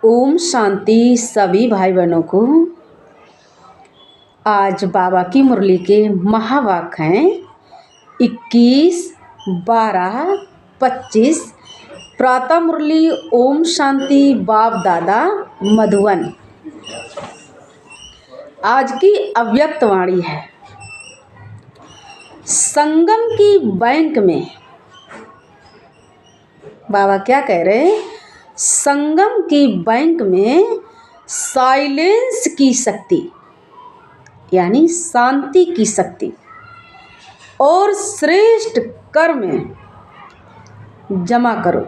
ओम शांति सभी भाई बहनों को। आज बाबा की मुरली के महावाक्य हैं 21, 12, 25। प्रातः मुरली ओम शांति बाप दादा मधुवन। आज की अव्यक्त वाणी है। संगम की बैंक में बाबा क्या कह रहे हैं? संगम की बैंक में साइलेंस की शक्ति यानी शांति की शक्ति और श्रेष्ठ कर्म जमा करो।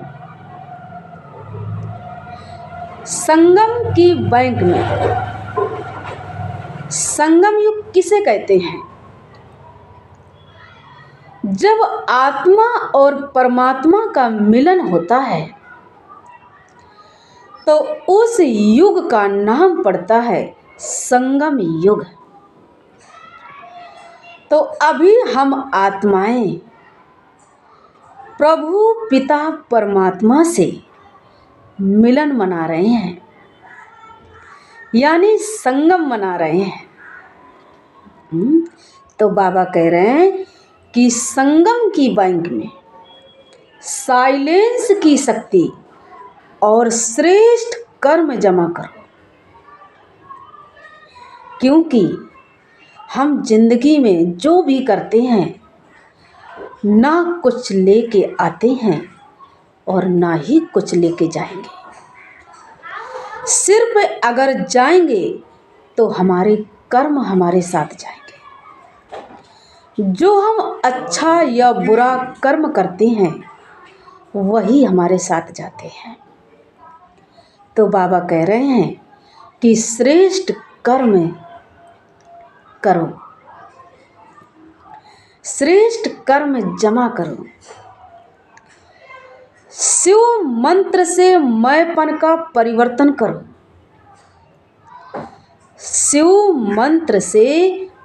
संगम की बैंक में, संगम युग किसे कहते हैं? जब आत्मा और परमात्मा का मिलन होता है तो उस युग का नाम पड़ता है संगम युग। तो अभी हम आत्माएं प्रभु पिता परमात्मा से मिलन मना रहे हैं, यानी संगम मना रहे हैं। तो बाबा कह रहे हैं कि संगम की बैंक में साइलेंस की शक्ति और श्रेष्ठ कर्म जमा करो, क्योंकि हम जिंदगी में जो भी करते हैं ना कुछ लेके आते हैं और ना ही कुछ लेके जाएंगे। सिर्फ अगर जाएंगे तो हमारे कर्म हमारे साथ जाएंगे। जो हम अच्छा या बुरा कर्म करते हैं वही हमारे साथ जाते हैं। तो बाबा कह रहे हैं कि श्रेष्ठ कर्म करो, श्रेष्ठ कर्म जमा करो। शिव मंत्र से मैंपन का परिवर्तन करो। शिव मंत्र से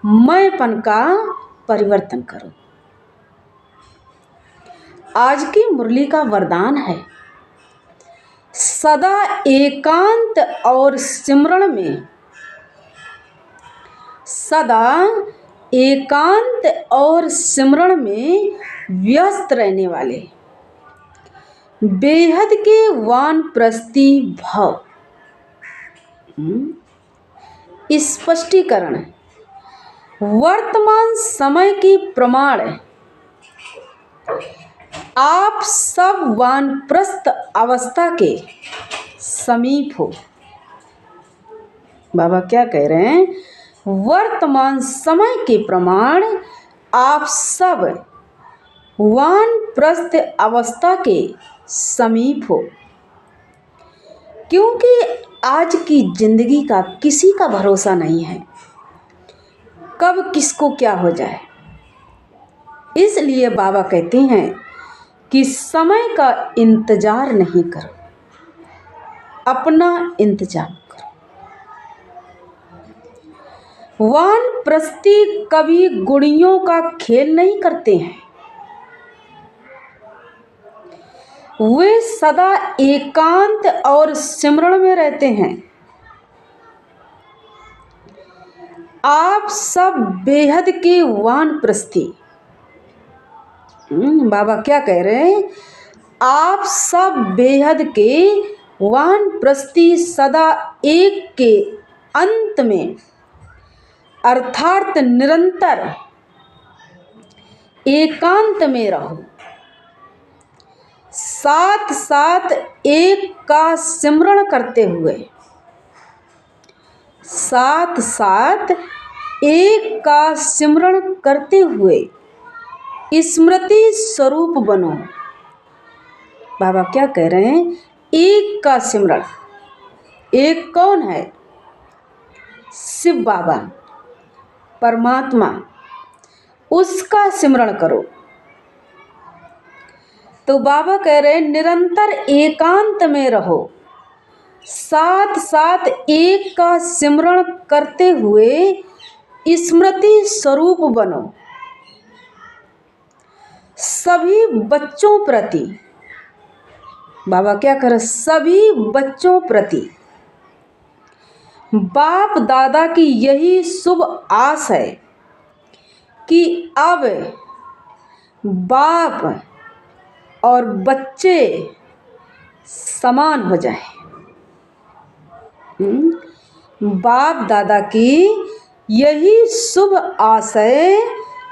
मैंपन का परिवर्तन करो। आज की मुरली का वरदान है सदा एकांत और सिमरण में, सदा एकांत और सिमरण में व्यस्त रहने वाले बेहद के वानप्रस्थी भाव। स्पष्टीकरण: वर्तमान समय की प्रमाण आप सब वानप्रस्थ अवस्था के समीप हो। बाबा क्या कह रहे हैं? वर्तमान समय के प्रमाण आप सब वानप्रस्थ अवस्था के समीप हो, क्योंकि आज की जिंदगी का किसी का भरोसा नहीं है, कब किसको क्या हो जाए। इसलिए बाबा कहते हैं कि समय का इंतजार नहीं करो, अपना इंतजाम करो। वानप्रस्थी कभी गुणियों का खेल नहीं करते हैं, वे सदा एकांत और सिमरण में रहते हैं। आप सब बेहद के वानप्रस्थी। बाबा क्या कह रहे हैं? आप सब बेहद के वानप्रस्थी सदा एक के अंत में अर्थात निरंतर एकांत में रहो। साथ साथ एक का सिमरण करते हुए, साथ साथ एक का सिमरण करते हुए स्मृति स्वरूप बनो। बाबा क्या कह रहे हैं? एक का सिमरण। एक कौन है? शिव बाबा परमात्मा, उसका सिमरण करो। तो बाबा कह रहे हैं निरंतर एकांत में रहो, साथ साथ एक का सिमरण करते हुए स्मृति स्वरूप बनो। सभी बच्चों प्रति, बाबा क्या कर, सभी बच्चों प्रति बाप दादा की यही शुभ आस है कि अब बाप और बच्चे समान हो जाए। बाप दादा की यही शुभ आस है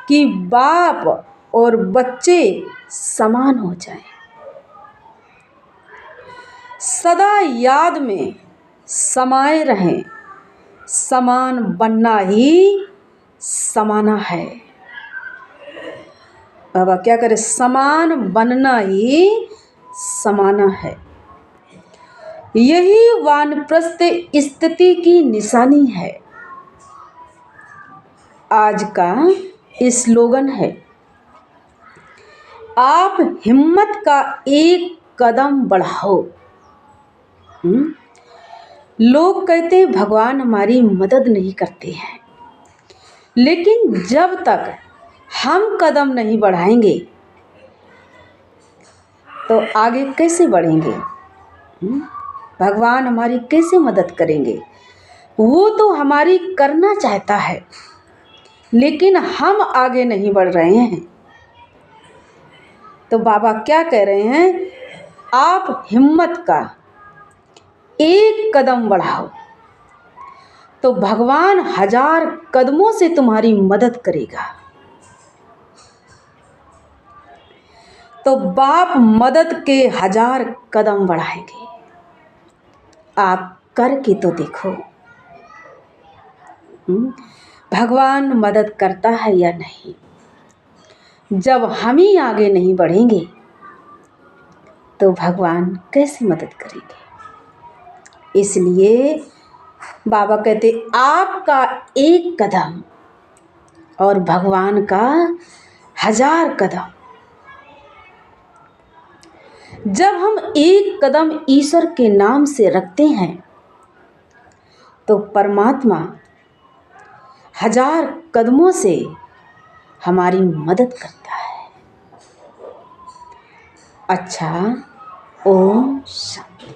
कि बाप और बच्चे समान हो जाएं। सदा याद में समाये रहें, समान बनना ही समाना है। बाबा क्या करे, समान बनना ही समाना है। यही वानप्रस्थ स्थिति की निशानी है। आज का स्लोगन है, आप हिम्मत का एक कदम बढ़ाओ। लोग कहते हैं भगवान हमारी मदद नहीं करते हैं, लेकिन जब तक हम कदम नहीं बढ़ाएंगे तो आगे कैसे बढ़ेंगे? भगवान हमारी कैसे मदद करेंगे? वो तो हमारी करना चाहता है, लेकिन हम आगे नहीं बढ़ रहे हैं। तो बाबा क्या कह रहे हैं, आप हिम्मत का एक कदम बढ़ाओ तो भगवान 1000 कदमों से तुम्हारी मदद करेगा। तो बाप मदद के 1000 कदम बढ़ाएंगे। आप करके तो देखो, भगवान मदद करता है या नहीं। जब हम ही आगे नहीं बढ़ेंगे तो भगवान कैसे मदद करेंगे? इसलिए बाबा कहते आपका एक कदम और भगवान का 1000 कदम। जब हम एक कदम ईश्वर के नाम से रखते हैं तो परमात्मा 1000 कदमों से हमारी मदद करता है। अच्छा, ओम शांति।